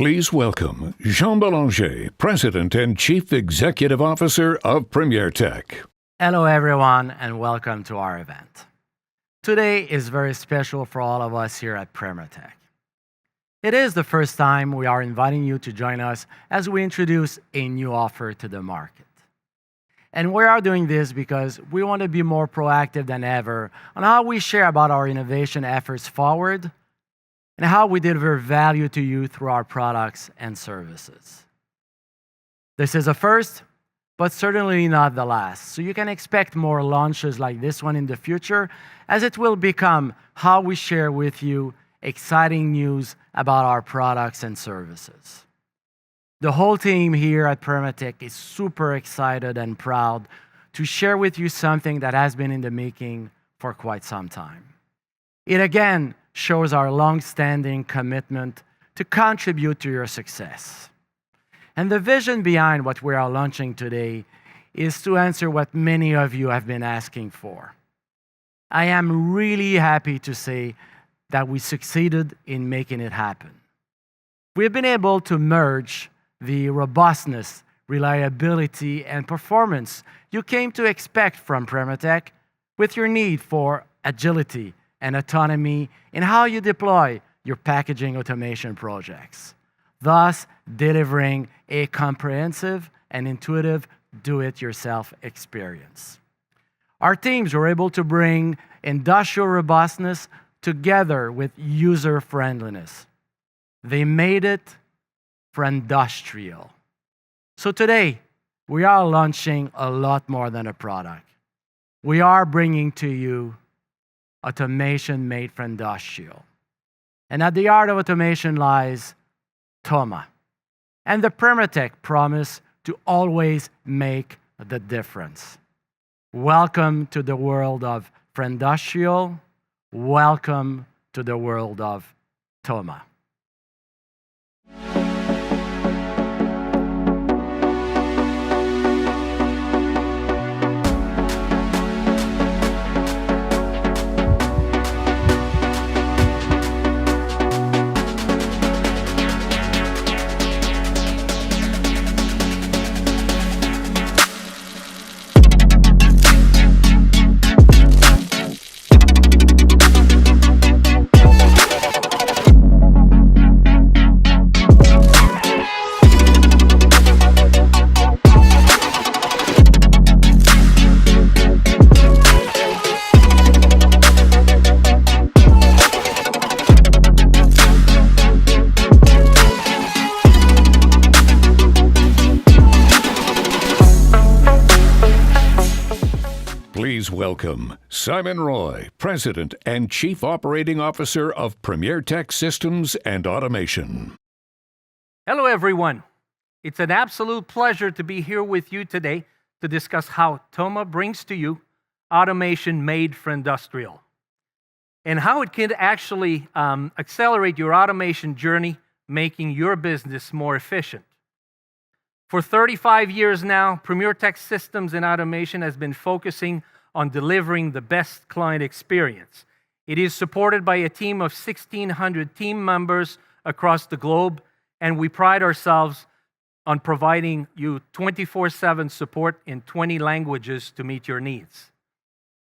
Please welcome Jean Belanger, President and Chief Executive Officer of Premier Tech. Hello, everyone, and welcome to our event. Today is very special for all of us here at Premier Tech. It is the first time we are inviting you to join us as we introduce a new offer to the market. And we are doing this because we want to be more proactive than ever on how we share about our innovation efforts forward and how we deliver value to you through our products and services. This is a first, but certainly not the last. So you can expect more launches like this one in the future, as it will become how we share with you exciting news about our products and services. The whole team here at Premier Tech is super excited and proud to share with you something that has been in the making for quite some time. It again shows our long-standing commitment to contribute to your success. And the vision behind what we are launching today is to answer what many of you have been asking for. I am really happy to say that we succeeded in making it happen. We've been able to merge the robustness, reliability, and performance you came to expect from Premier Tech with your need for agility and autonomy in how you deploy your packaging automation projects, thus delivering a comprehensive and intuitive do-it-yourself experience. Our teams were able to bring industrial robustness together with user-friendliness. They made it for industrial. So today, we are launching a lot more than a product. We are bringing to you automation made for industrial. And at the heart of automation lies Thoma, and the Premier Tech promise to always make the difference. Welcome to the world of industrial. Welcome to the world of Thoma. Please welcome Simon Roy, President and Chief Operating Officer of Premier Tech Systems and Automation. Hello, everyone. It's an absolute pleasure to be here with you today to discuss how Thoma brings to you automation made for industrial and how it can actually accelerate your automation journey, making your business more efficient. For 35 years now, Premier Tech Systems and Automation has been focusing on delivering the best client experience. It is supported by a team of 1,600 team members across the globe, and we pride ourselves on providing you 24/7 support in 20 languages to meet your needs.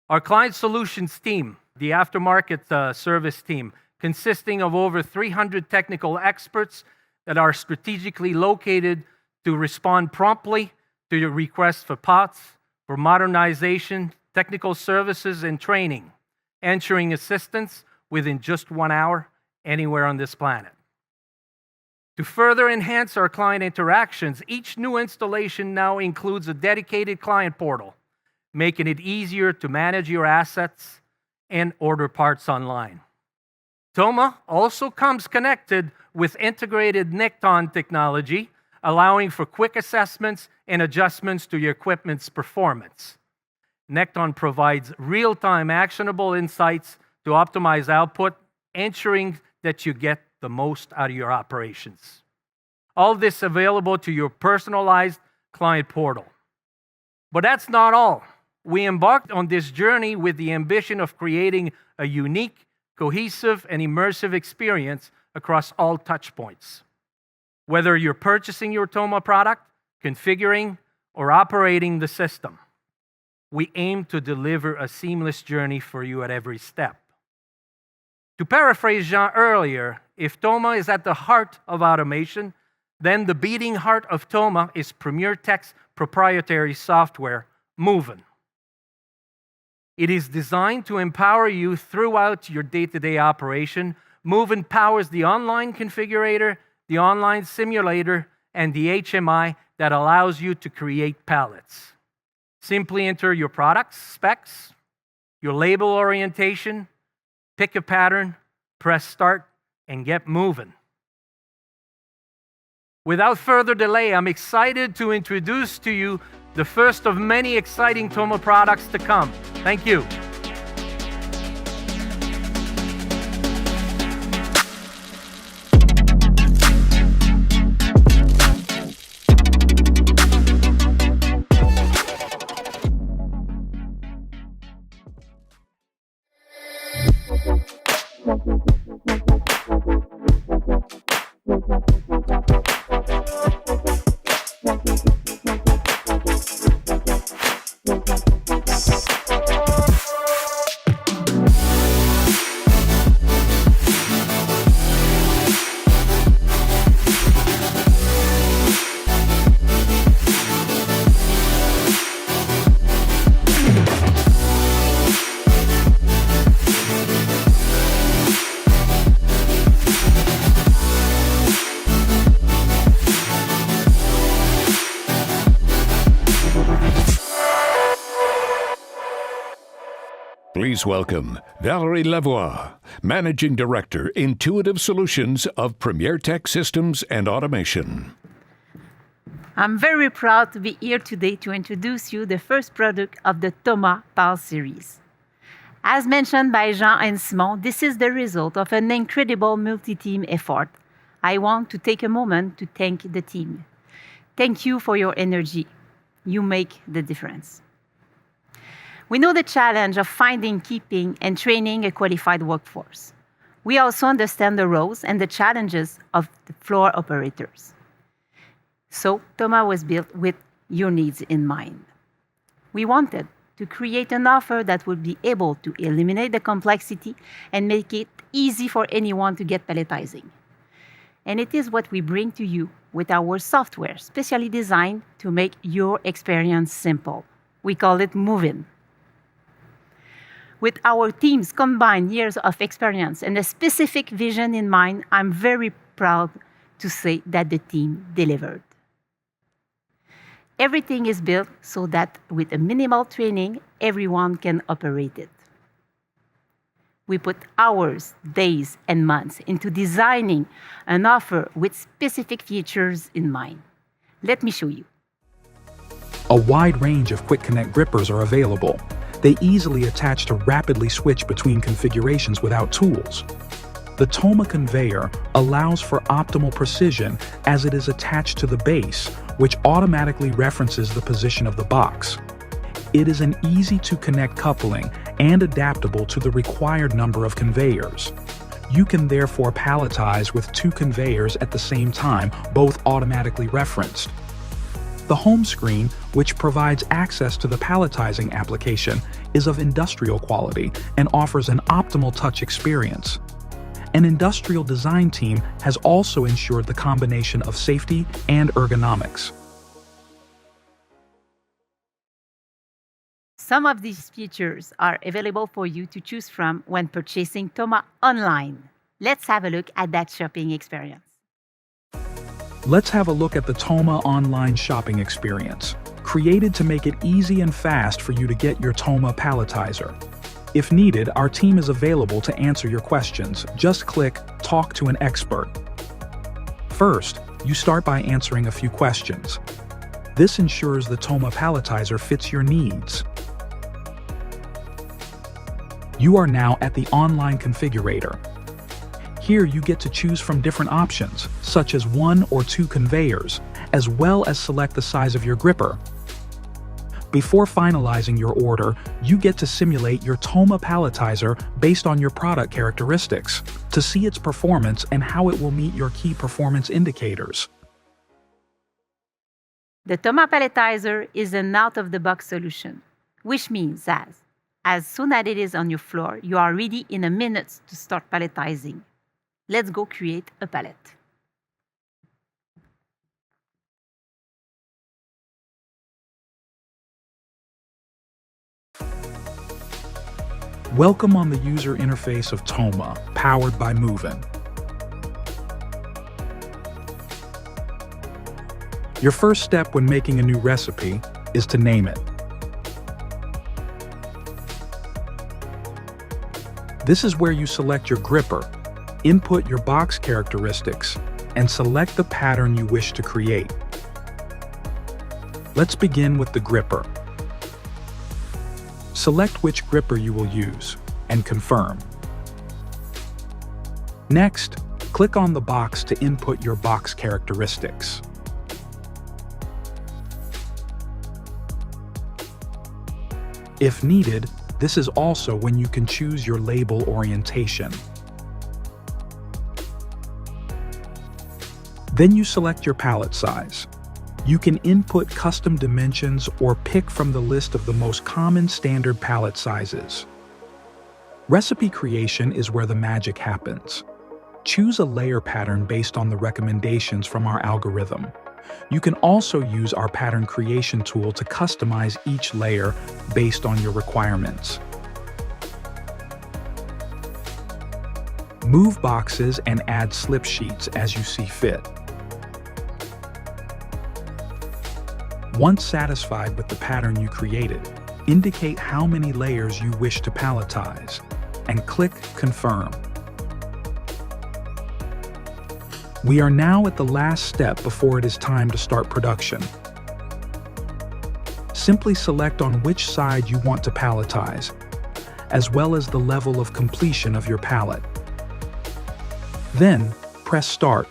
Our client solutions team, the aftermarket service team, consisting of over 300 technical experts that are strategically located to respond promptly to your requests for parts, for modernization, technical services, and training, ensuring assistance within just 1 hour anywhere on this planet. To further enhance our client interactions, each new installation now includes a dedicated client portal, making it easier to manage your assets and order parts online. Thoma also comes connected with integrated Necton technology, allowing for quick assessments and adjustments to your equipment's performance. Necton provides real-time actionable insights to optimize output, ensuring that you get the most out of your operations. All this available to your personalized client portal. But that's not all. We embarked on this journey with the ambition of creating a unique, cohesive, and immersive experience across all touchpoints. whether you're purchasing your Toma product, configuring, or operating the system. We aim to deliver a seamless journey for you at every step. To paraphrase Jean earlier, if Toma is at the heart of automation, then the beating heart of Toma is Premier Tech's proprietary software, Movin. It is designed to empower you throughout your day-to-day operation. Movin powers the online configurator, the online simulator, and the HMI that allows you to create pallets. Simply enter your product's specs, your label orientation, pick a pattern, press start, and get moving. Without further delay, I'm excited to introduce to you the first of many exciting Toma products to come. Thank you. Please welcome Valerie Lavoie, Managing Director, Intuitive Solutions of Premier Tech Systems and Automation. I'm very proud to be here today to introduce you the first product of the Toma PAL series. As mentioned by Jean and Simon, this is the result of an incredible multi-team effort. I want to take a moment to thank the team. Thank you for your energy. You make the difference. We know the challenge of finding, keeping, and training a qualified workforce. We also understand the roles and the challenges of the floor operators. So, Toma was built with your needs in mind. We wanted to create an offer that would be able to eliminate the complexity and make it easy for anyone to get palletizing. And it is what we bring to you with our software, specially designed to make your experience simple. We call it Movin. With our team's combined years of experience and a specific vision in mind, I'm very proud to say that the team delivered. Everything is built so that with a minimal training, everyone can operate it. We put hours, days, and months into designing an offer with specific features in mind. Let me show you. A wide range of Quick Connect grippers are available. They easily attach to rapidly switch between configurations without tools. The Toma conveyor allows for optimal precision as it is attached to the base, which automatically references the position of the box. It is an easy-to-connect coupling and adaptable to the required number of conveyors. You can therefore palletize with 2 conveyors at the same time, both automatically referenced. The home screen, which provides access to the palletizing application, is of industrial quality and offers an optimal touch experience. An industrial design team has also ensured the combination of safety and ergonomics. Some of these features are available for you to choose from when purchasing Toma online. Let's have a look at that shopping experience. Let's have a look at the Toma online shopping experience, created to make it easy and fast for you to get your Toma palletizer. If needed, our team is available to answer your questions. Just click Talk to an Expert. First, you start by answering a few questions. This ensures the Toma palletizer fits your needs. You are now at the online configurator. Here you get to choose from different options, such as 1 or 2 conveyors, as well as select the size of your gripper. Before finalizing your order, you get to simulate your Toma palletizer based on your product characteristics to see its performance and how it will meet your key performance indicators. The Toma palletizer is an out-of-the-box solution, which means that as soon as it is on your floor, you are ready in a minute to start palletizing. Let's go create a pallet. Welcome on the user interface of Toma, powered by Movin. Your first step when making a new recipe is to name it. This is where you select your gripper, input your box characteristics, and select the pattern you wish to create. Let's begin with the gripper. Select which gripper you will use and confirm. Next, click on the box to input your box characteristics. If needed, this is also when you can choose your label orientation. Then you select your pallet size. You can input custom dimensions or pick from the list of the most common standard pallet sizes. Recipe creation is where the magic happens. Choose a layer pattern based on the recommendations from our algorithm. You can also use our pattern creation tool to customize each layer based on your requirements. Move boxes and add slip sheets as you see fit. Once satisfied with the pattern you created, indicate how many layers you wish to palletize, and click Confirm. We are now at the last step before it is time to start production. Simply select on which side you want to palletize, as well as the level of completion of your pallet. Then, press Start.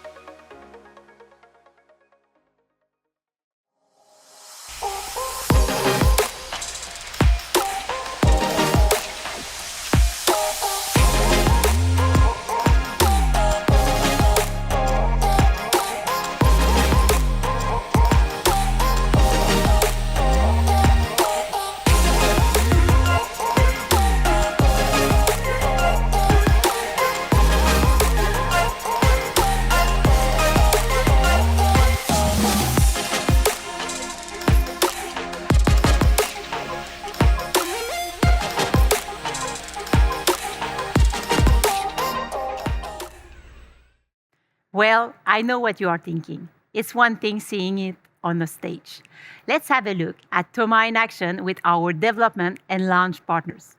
Well, I know what you are thinking. It's one thing seeing it on the stage. Let's have a look at Toma in action with our development and launch partners.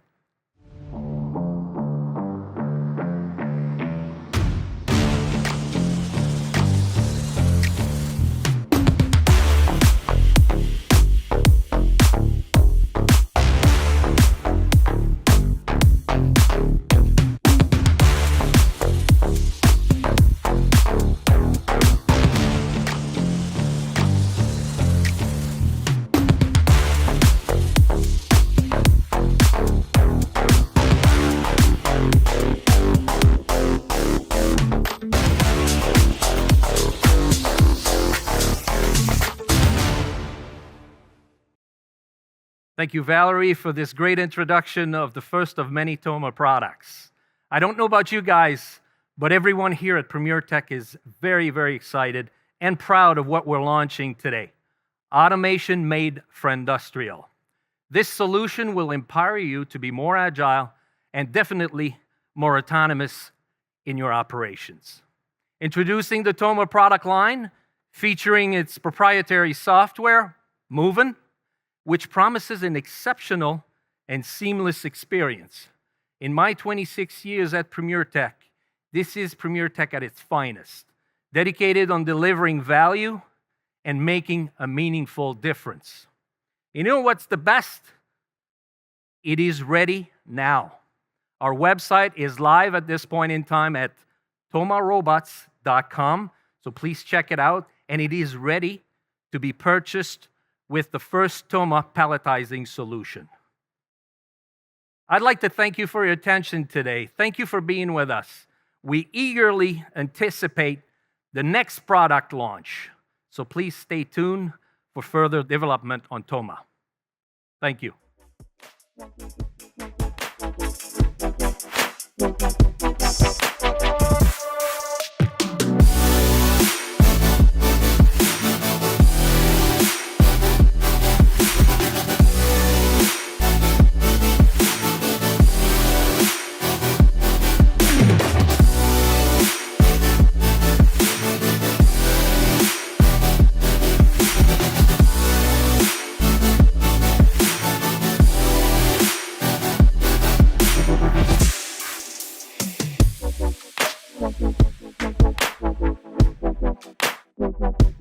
Thank you, Valerie, for this great introduction of the first of many Toma products. I don't know about you guys, but everyone here at Premier Tech is very, very excited and proud of what we're launching today. Automation made for industrial. This solution will empower you to be more agile and definitely more autonomous in your operations. Introducing the Toma product line, featuring its proprietary software, Movin, which promises an exceptional and seamless experience. In my 26 years at Premier Tech, this is Premier Tech at its finest, dedicated on delivering value and making a meaningful difference. You know what's the best? It is ready now. Our website is live at this point in time at tomarobots.com, so please check it out, and it is ready to be purchased with the first Toma palletizing solution. I'd like to thank you for your attention today. Thank you for being with us. We eagerly anticipate the next product launch, so please stay tuned for further development on TOMA. Thank you. Thank you.